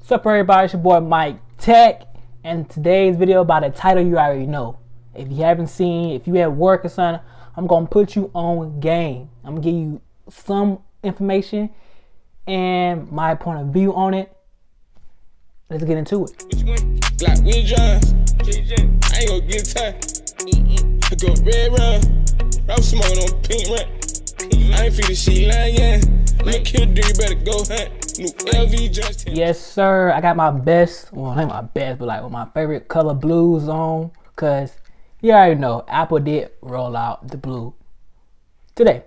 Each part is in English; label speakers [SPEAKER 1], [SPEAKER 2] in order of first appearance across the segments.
[SPEAKER 1] What's up, everybody? It's your boy Mike Tech, and today's video about a title you already know. If you haven't seen, if you at work or something, I'm gonna put you on game. I'm gonna give you some information and my point of view on it. Let's get into it.
[SPEAKER 2] Which one? Glock wheel drive. I ain't gonna get tired. I go red run. I'm smoking on pink run. I ain't feel the shit like yeah. Look here, dude, you better go hunt. New LV just.
[SPEAKER 1] Yes, sir. I got my best, well, not my best, but like my favorite color blues on, cause you already know Apple did roll out the blue today.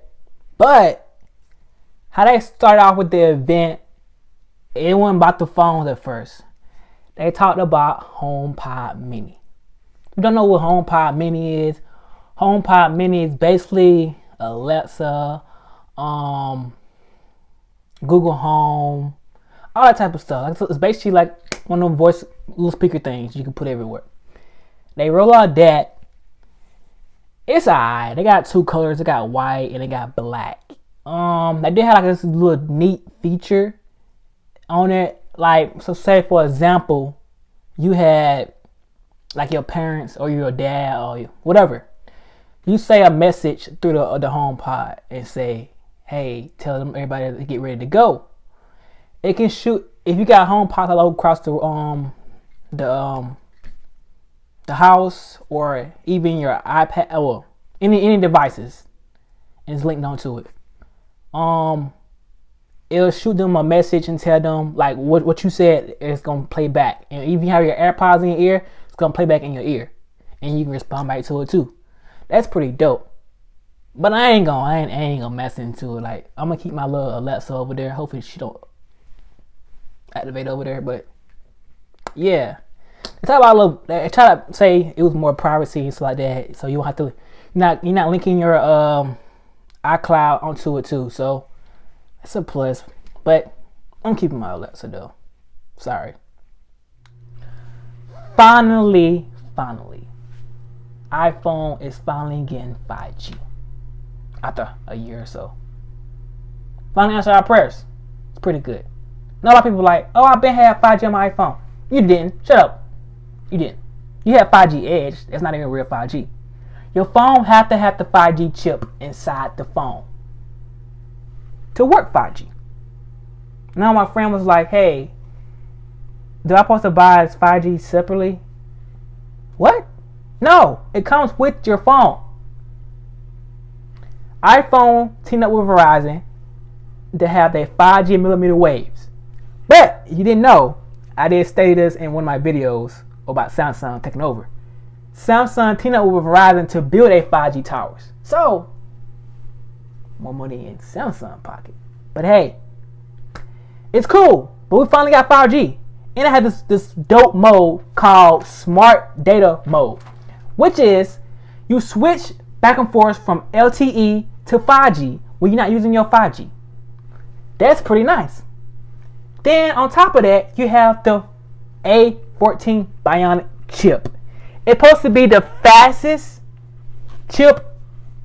[SPEAKER 1] But how they started off with the event, it wasn't about the phones at first. They talked about HomePod Mini. If you don't know what HomePod Mini is, HomePod Mini is basically Alexa, Google Home, all that type of stuff. It's basically like one of them voice little speaker things you can put everywhere. They roll out that. It's alright. They got two colors. They got white and they got black. They did have like this little neat feature on it. Like, so say for example, you had like your parents or your dad or whatever. You say a message through the HomePod and say, hey, tell them everybody to get ready to go. It can shoot if you got HomePod all across the house or even your iPad or any devices, and it's linked onto it. It'll shoot them a message and tell them like what you said is gonna play back, and even if you have your AirPods in your ear, it's gonna play back in your ear, and you can respond back to it too. That's pretty dope. But I ain't gonna mess into it. Like, I'm gonna keep my little Alexa over there. Hopefully she don't activate over there. But yeah, they try to say it was more privacy and stuff like that, so you don't have to. You're not linking your iCloud onto it too. So that's a plus. But I'm keeping my Alexa though. Sorry. Finally, iPhone is finally getting 5G. After a year or so. Finally answered our prayers. It's pretty good. Now a lot of people are like, oh, I've been had 5G on my iPhone. You didn't. Shut up. You didn't. You had 5G Edge. That's not even real 5G. Your phone have to have the 5G chip inside the phone to work 5G. Now my friend was like, hey, do I supposed to buy this 5G separately? What? No, it comes with your phone. iPhone teamed up with Verizon to have their 5G millimeter waves. But you didn't know, I did state this in one of my videos about Samsung taking over. Samsung teamed up with Verizon to build a 5G towers. So, more money in Samsung pocket. But hey, it's cool. But we finally got 5G. And it had this dope mode called Smart Data Mode, which is you switch back and forth from LTE to 5G when you're not using your 5G. That's pretty nice. Then on top of that, you have the A14 Bionic chip. It's supposed to be the fastest chip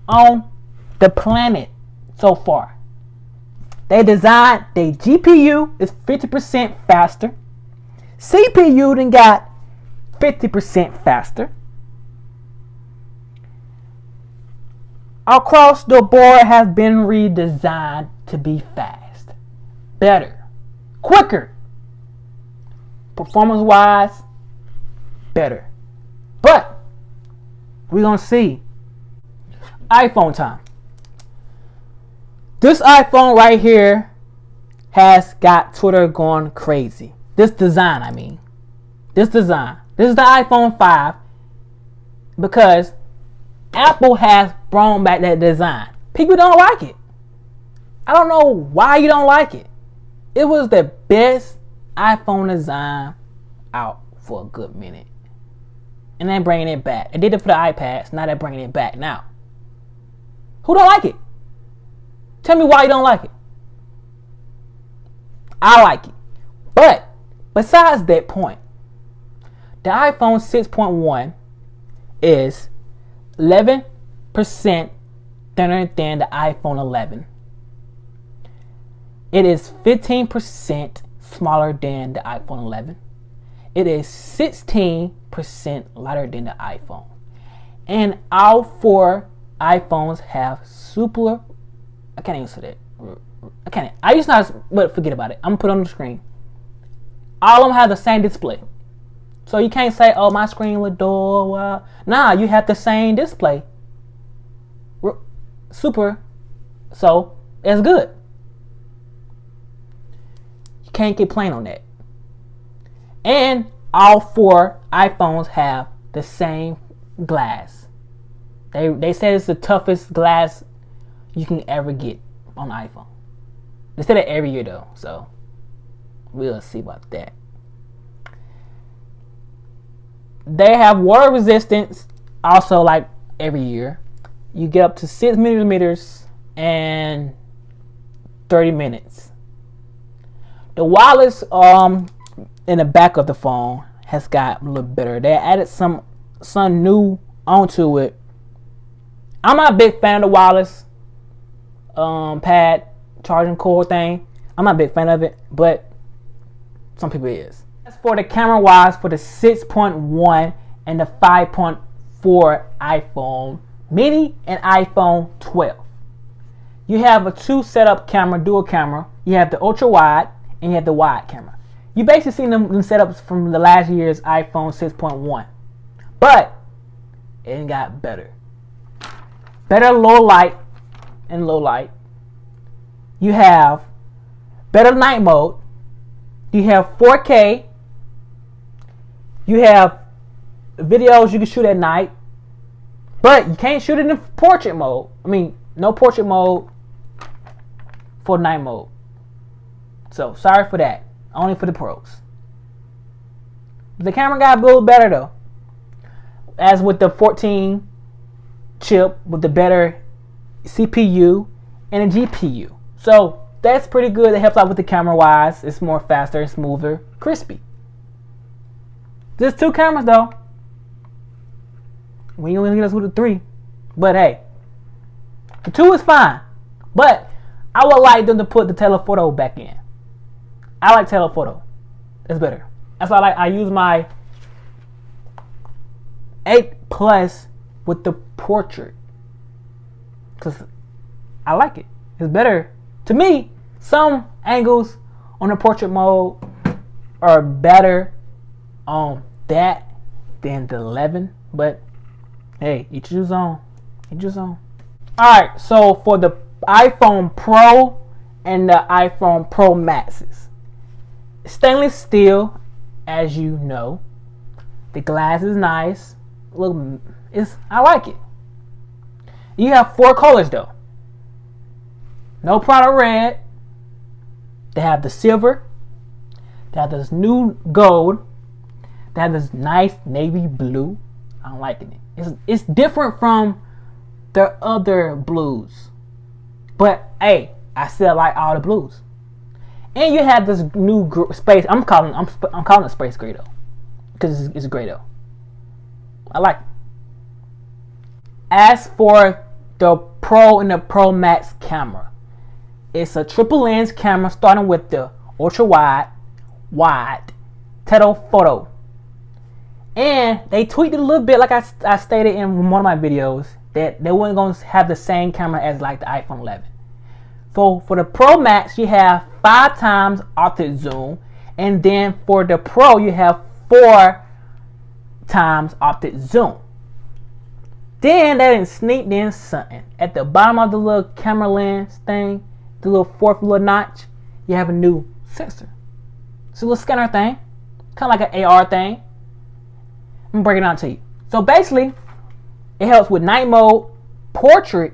[SPEAKER 1] on the planet so far. They designed the GPU is 50% faster. CPU then got 50% faster. Across the board has been redesigned to be fast, better, quicker, performance wise, better. But we're gonna see iPhone time. This iPhone right here has got Twitter going crazy. This design, I mean. This design. This is the iPhone 5 because Apple has brought back that design. People don't like it. I don't know why you don't like it. It was the best iPhone design out for a good minute. And they're bringing it back. They did it for the iPads. Now they're bringing it back now. Who don't like it? Tell me why you don't like it. I like it. But besides that point, the iPhone 6.1 is 11% thinner than the iPhone 11. It is 15% smaller than the iPhone 11. It is 16% lighter than the iPhone. And all 4 iPhones have super, I can't even say that. I used not, but forget about it. I'm gonna put it on the screen. All of them have the same display. So you can't say, oh, my screen look dull. Well, nah, you have the same display. Super. So it's good. You can't complain on that. And all 4 iPhones have the same glass. They say it's the toughest glass you can ever get on the iPhone. They say that every year though, so we'll see about that. They have water resistance also, like every year. You get up to 6 millimeters and 30 minutes. The wireless in the back of the phone has got a little better. They added some new onto it. I'm not a big fan of the wireless pad charging cord thing. I'm not a big fan of it, but some people is. As for the camera wise, for the 6.1 and the 5.4 iPhone mini and iPhone 12, you have a 2 setup camera, dual camera. You have the ultra wide and you have the wide camera. You basically seen them setups from the last year's iPhone 6.1, but it got better. Better low light and low light. You have better night mode. You have 4K. You have videos you can shoot at night, but you can't shoot it in portrait mode. I mean, no portrait mode for night mode. So sorry for that. Only for the pros. The camera got a little better though. As with the 14 chip with the better CPU and a GPU. So that's pretty good. It helps out with the camera wise. It's more faster, smoother, crispy. Just 2 cameras though. We only get us with a 3. But hey, the 2 is fine. But I would like them to put the telephoto back in. I like telephoto. It's better. That's why I use my 8 Plus with the portrait. Because I like it. It's better. To me, some angles on the portrait mode are better on that than the 11. But hey, each his own. Each his own. Alright, so for the iPhone Pro and the iPhone Pro Maxes. Stainless steel, as you know. The glass is nice. Look, I like it. You have 4 colors though. No product red. They have the silver. They have this new gold. They have this nice navy blue. I'm liking it. It's different from the other blues. But hey, I still like all the blues. And you have this new space. I'm calling it space gray though, because it's gray though. I like it. As for the Pro and the Pro Max camera, it's a triple lens camera starting with the ultra wide telephoto, and they tweaked it a little bit, like I stated in one of my videos, that they weren't going to have the same camera as like the iPhone 11. So for the Pro Max, you have 5 times optic zoom, and then for the Pro, you have 4 times optic zoom. Then they didn't sneak in something. At the bottom of the little camera lens thing, the little 4th little notch, you have a new sensor. It's a little scanner thing, kind of like an AR thing. I'm gonna break it down to you. So basically, it helps with night mode, portrait,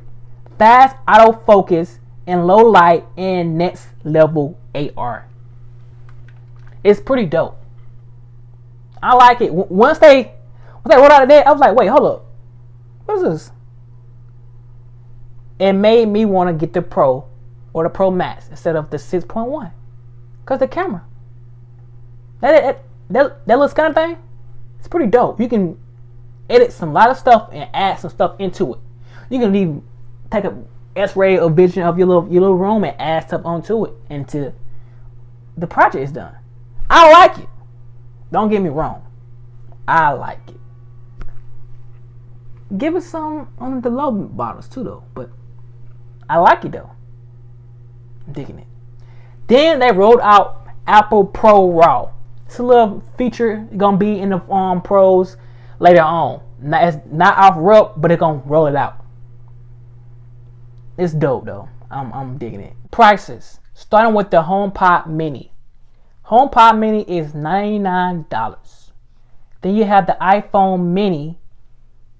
[SPEAKER 1] fast autofocus, and low light, and next level AR. It's pretty dope. I like it. Once they rolled out of that, I was like, wait, hold up. What is this? It made me want to get the Pro or the Pro Max instead of the 6.1. Because the camera. That little scanner thing, it's pretty dope. You can edit some lot of stuff and add some stuff into it. You can even take a X-ray or vision of your little room and add stuff onto it, into the project is done. I like it. Don't get me wrong. I like it. Give it some on the low bottles too though, but I like it though. I'm digging it. Then they rolled out Apple Pro Raw. It's a little feature gonna be in the Pros later on. It's not off rip, but it's gonna roll it out. It's dope though. I'm digging it. Prices. Starting with the HomePod Mini. HomePod Mini is $99. Then you have the iPhone Mini,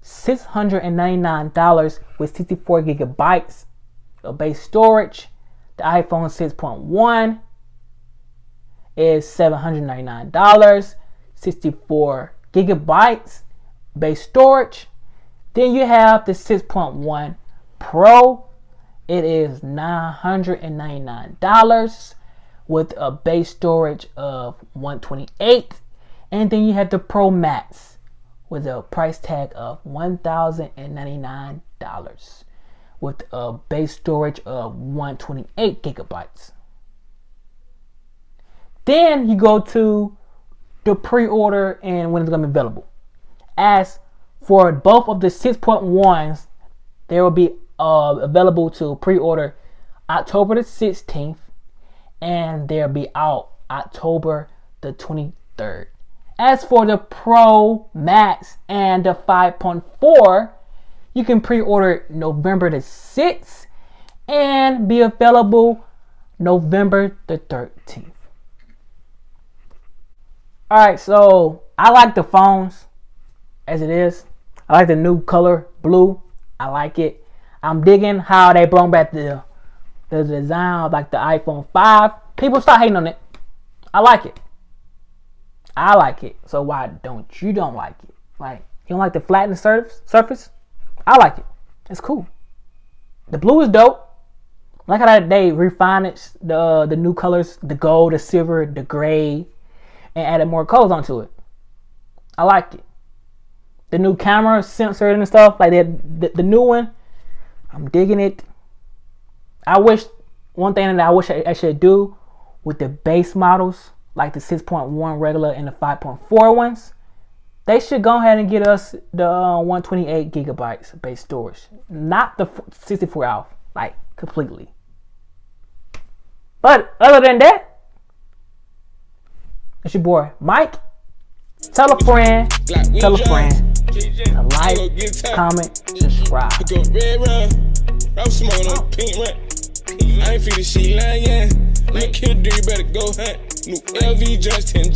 [SPEAKER 1] $699 with 64 gigabytes of base storage. The iPhone 6.1 is $799, 64 gigabytes base storage. Then you have the 6.1 Pro. It is $999 with a base storage of 128. And then you have the Pro Max with a price tag of $1,099 with a base storage of 128 gigabytes. Then you go to the pre-order and when it's going to be available. As for both of the 6.1s, they will be available to pre-order October the 16th, and they'll be out October the 23rd. As for the Pro Max and the 5.4, you can pre-order November the 6th and be available November the 13th. Alright, so I like the phones as it is. I like the new color blue. I like it. I'm digging how they brought back the design of like the iPhone 5. People start hating on it. I like it. I like it. So why don't you like it? Like, you don't like the flattened surface? I like it. It's cool. The blue is dope. I like how they refined it, the new colors, the gold, the silver, the gray, and added more colors onto it. I like it. The new camera sensor and stuff, like the new one, I'm digging it. One thing that I wish I should do with the base models, like the 6.1 regular and the 5.4 ones, they should go ahead and get us the 128 gigabytes base storage, not the 64 off, like completely. But other than that, it's your boy Mike. Tell a friend, to like, comment, subscribe.
[SPEAKER 2] I'm smoking on pink rent. I ain't feel the shit like yeah. Look here, dude, you better go hunt. New LV just 10.